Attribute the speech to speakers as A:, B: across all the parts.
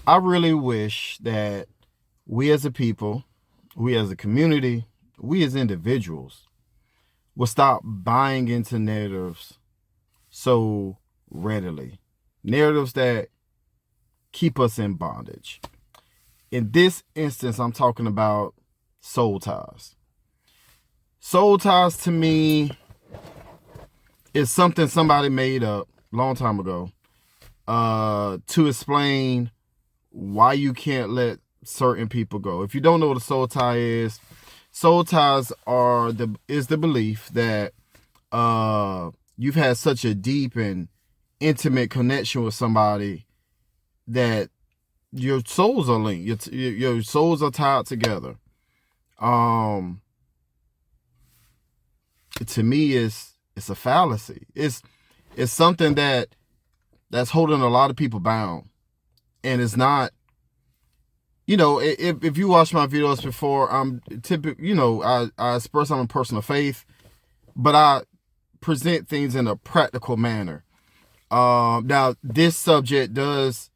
A: I really wish that we as a people, we as a community, we as individuals will stop buying into narratives so readily. Narratives that keep us in bondage. In this instance, I'm talking about soul ties. Soul ties to me is something somebody made up a long time ago to explain why you can't let certain people go. If you don't know what a soul ties is the belief that you've had such a deep and intimate connection with somebody that your souls are linked. Your souls are tied together. To me, it's a fallacy. It's something that's holding a lot of people bound, and it's not. If you watch my videos before, I'm typically, I express I'm a person of faith, but I present things in a practical manner. Now, this subject does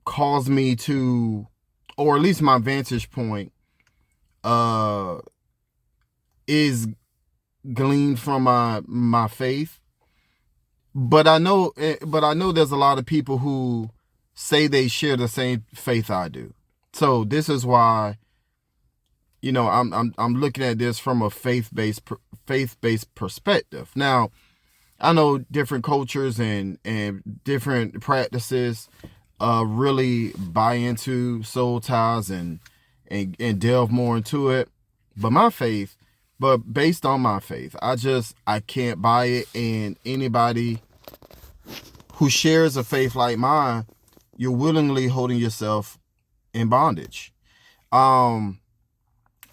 A: cause me to, or at least my vantage point, is gleaned from my faith. But I know there's a lot of people who say they share the same faith I do. So this is why, I'm looking at this from a faith-based perspective. Now, I know different cultures and different practices really buy into soul ties and delve more into it. But based on my faith, I can't buy it. And anybody who shares a faith like mine, you're willingly holding yourself in bondage. And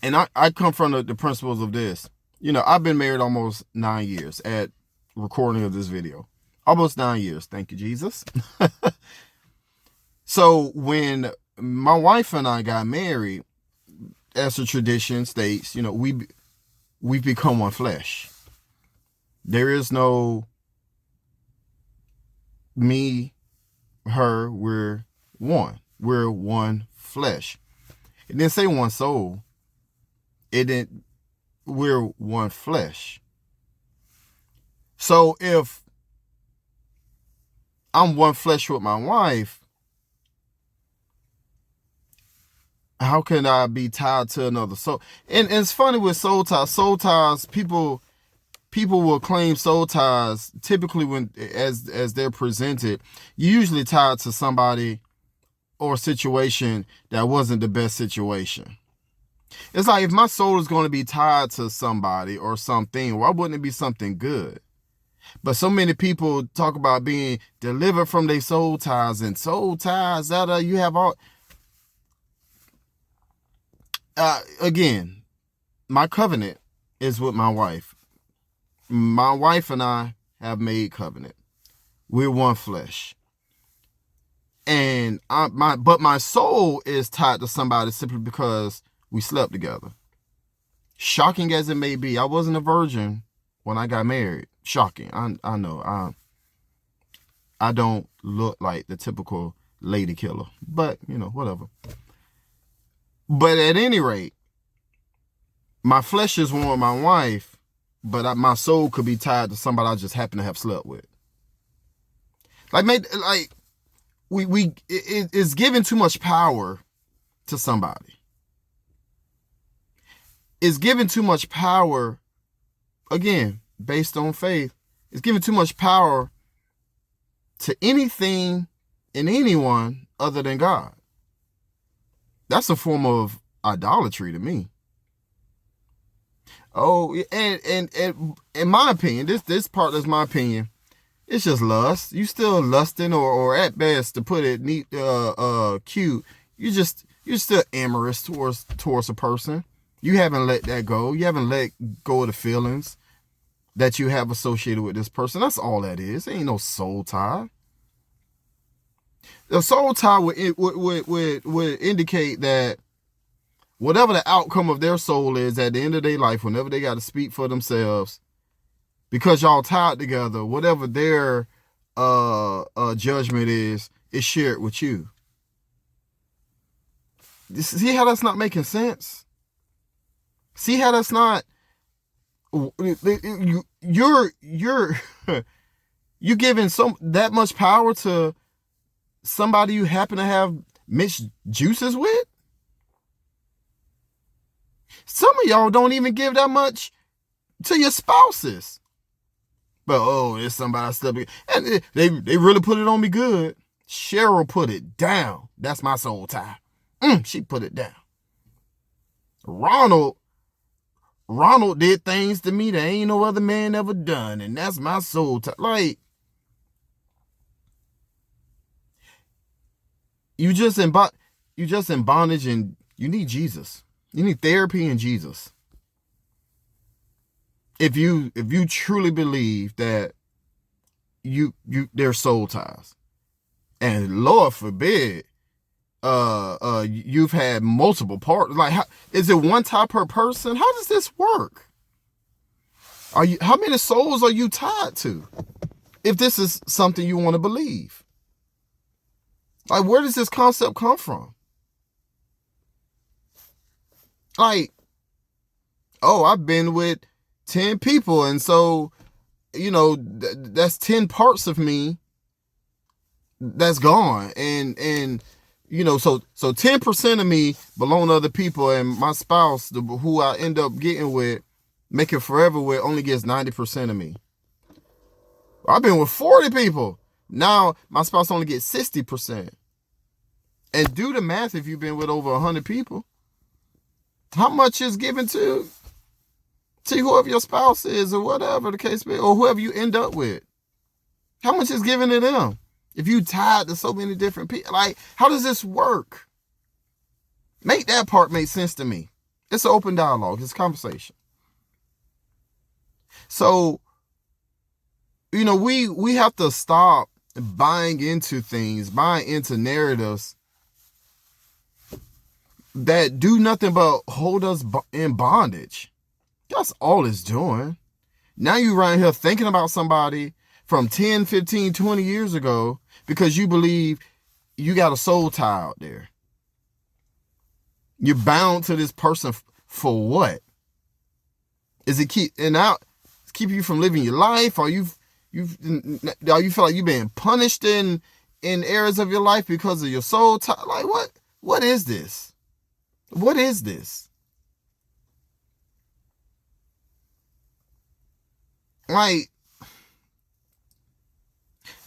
A: I come from the principles of this. I've been married almost 9 years at recording of this video. Almost 9 years. Thank you, Jesus. So when my wife and I got married, as the tradition states, we've become one flesh. There is no me, her, we're one. We're one flesh. It didn't say one soul. We're one flesh. So if I'm one flesh with my wife, how can I be tied to another soul? And it's funny with soul ties. Soul ties, people will claim soul ties typically when as they're presented, usually tied to somebody or a situation that wasn't the best situation. It's like if my soul is going to be tied to somebody or something, why wouldn't it be something good? But so many people talk about being delivered from their soul ties and soul ties that you have all. Again, my covenant is with my wife. My wife and I have made covenant. We're one flesh. And my soul is tied to somebody simply because we slept together. Shocking as it may be, I wasn't a virgin when I got married. Shocking. I know. I don't look like the typical lady killer, but whatever. But at any rate, my flesh is one with my wife, but my soul could be tied to somebody I just happen to have slept with. It's giving too much power to somebody. It's giving too much power, again, based on faith. It's giving too much power to anything and anyone other than God. That's a form of idolatry to me. Oh, and in my opinion, this part is my opinion. It's just lust. You still lusting, or at best, to put it neat, cute. You're still amorous towards a person. You haven't let that go. You haven't let go of the feelings that you have associated with this person. That's all that is. There ain't no soul tie. The soul tie would indicate that whatever the outcome of their soul is at the end of their life, whenever they got to speak for themselves, because y'all tied together, whatever their judgment is shared with you. See how that's not making sense? See how that's not, you're you giving that much power to somebody you happen to have mixed juices with? Some of y'all don't even give that much to your spouses. But it's somebody stuff. And they really put it on me good. Cheryl put it down. That's my soul tie. She put it down. Ronald did things to me that ain't no other man ever done, and that's my soul tie. Like, you just in bondage, and you need Jesus. You need therapy and Jesus. If you truly believe that there's soul ties, and Lord forbid, you've had multiple partners. Like, is it one type per person? How does this work? How many souls are you tied to? If this is something you want to believe, like, where does this concept come from? Like, I've been with 10 people, and so, that's 10 parts of me that's gone, and so 10% of me belong to other people, and my spouse, who I end up getting with, making forever with, only gets 90% of me. I've been with 40 people. Now my spouse only gets 60%. And do the math. If you've been with over 100 people, how much is given to whoever your spouse is, or whatever the case may be, or whoever you end up with? How much is given to them? If you tied to so many different people, like, how does this work? Make that part make sense to me. It's an open dialogue. It's a conversation. So, we have to stop buying into things, buying into narratives that do nothing but hold us in bondage. That's all it's doing. Now you right here thinking about somebody from 10, 15, 20 years ago because you believe you got a soul tie out there. You're bound to this person for what? Is it keep you from living your life? Or you feel like you're being punished in areas of your life because of your soul tie? Like, what is this? What is this? Like,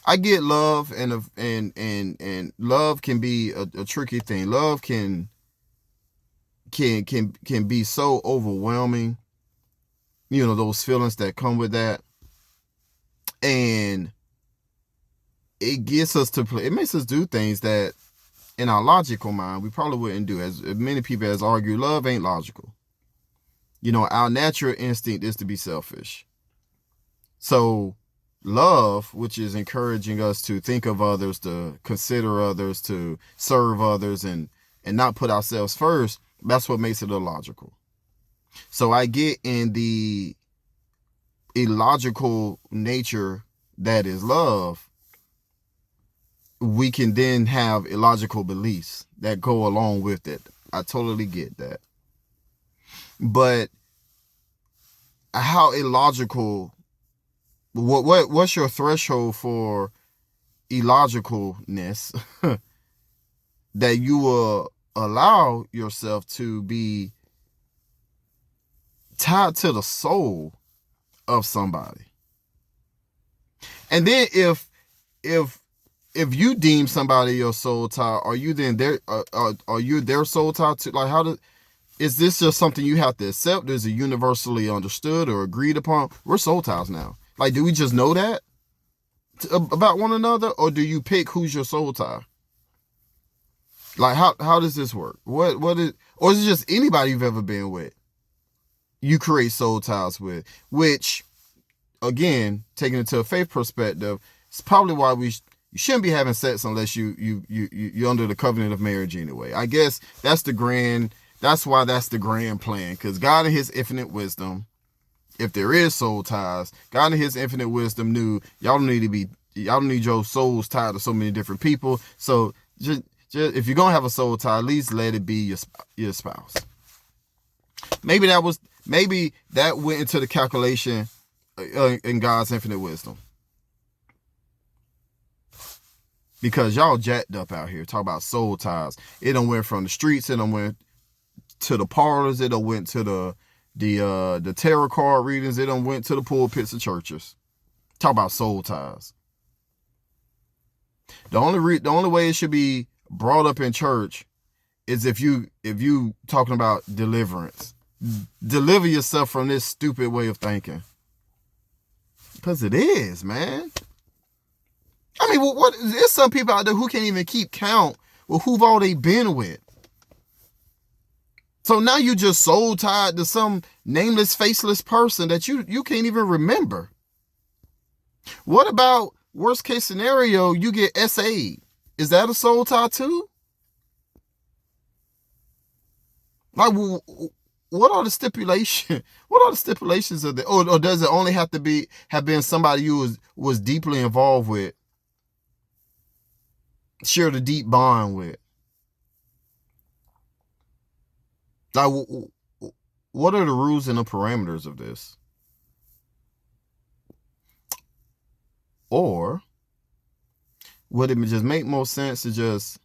A: I get love, and love can be a tricky thing. Love can be so overwhelming. Those feelings that come with that, and it gets us to play. It makes us do things that, in our logical mind, we probably wouldn't do. As many people has argued, love ain't logical. Our natural instinct is to be selfish. So love, which is encouraging us to think of others, to consider others, to serve others, and not put ourselves first, that's what makes it illogical. So I get in the illogical nature that is love. We can then have illogical beliefs that go along with it. I totally get that. But how illogical, what's your threshold for illogicalness that you will allow yourself to be tied to the soul of somebody? And then if you deem somebody your soul tie, are you then are you their soul tie too? Like, is this just something you have to accept? Is it universally understood or agreed upon? We're soul ties now. Like, do we just know that about one another, or do you pick who's your soul tie? Like, how does this work? What is, or is it just anybody you've ever been with you create soul ties with? Which, again, taking it to a faith perspective, it's probably why you shouldn't be having sex unless you're under the covenant of marriage anyway. I guess that's why that's the grand plan, because God in his infinite wisdom, if there is soul ties, God in his infinite wisdom knew y'all don't need your souls tied to so many different people. So Just, if you're gonna have a soul tie, at least let it be your spouse. Maybe that went into the calculation in God's infinite wisdom. Because y'all jacked up out here. Talk about soul ties. It done went from the streets. It done went to the parlors. It done went to the tarot card readings. It done went to the pulpits of churches. Talk about soul ties. The only way it should be brought up in church is if you talking about deliverance. Deliver yourself from this stupid way of thinking. Because it is, man. I mean, there's some people out there who can't even keep count with who've all they been with. So now you just soul tied to some nameless, faceless person that you can't even remember. What about worst case scenario, you get SA'd? Is that a soul tie too? Like, what are the stipulations? What are the stipulations of the? Or does it only have been somebody you was deeply involved with, shared a deep bond with? Like, what are the rules and the parameters of this? Or would it just make more sense to just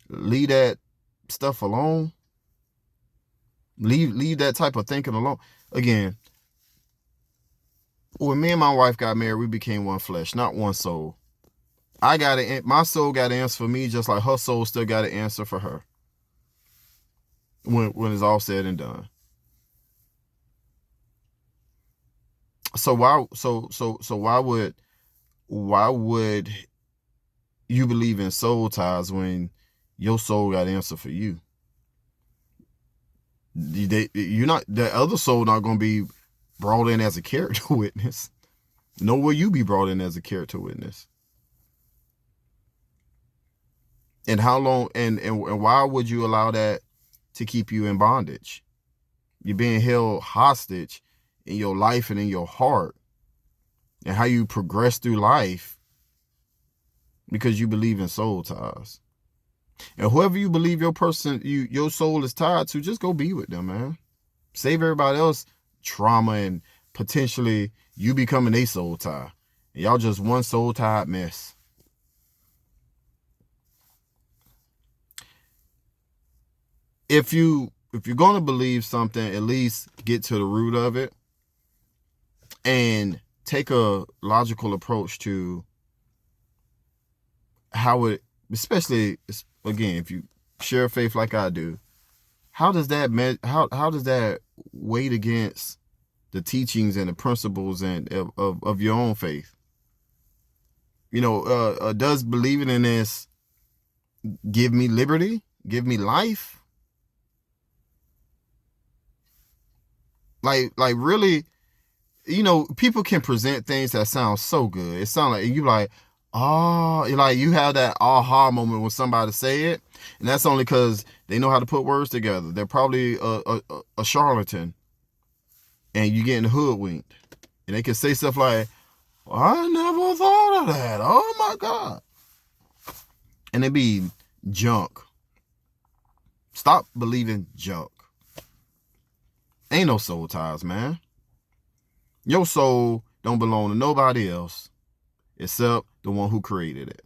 A: leave that stuff alone? Leave that type of thinking alone. Again, when me and my wife got married, we became one flesh, not one soul. My soul got an answer for me, just like her soul still got an answer for her. When it's all said and done. So why would you believe in soul ties when your soul got an answer for you? The other soul not going to be brought in as a character witness. Nor will you be brought in as a character witness. And how long and why would you allow that to keep you in bondage? You're being held hostage in your life and in your heart, and how you progress through life because you believe in soul ties. And whoever you believe your soul is tied to, just go be with them, man. Save everybody else trauma and potentially you becoming a soul tie. And y'all just one soul tied mess. If you're going to believe something, at least get to the root of it and take a logical approach to how it, especially again, if you share faith like I do, how does that weight against the teachings and the principles and of your own faith? Does believing in this give me liberty, give me life? Like really, people can present things that sound so good. It sounds like you like, oh, you have that aha moment when somebody say it, and that's only because they know how to put words together. They're probably a charlatan, and you getting hoodwinked, and they can say stuff like, I never thought of that. Oh my God, and it be junk. Stop believing junk. Ain't no soul ties, man. Your soul don't belong to nobody else except the one who created it.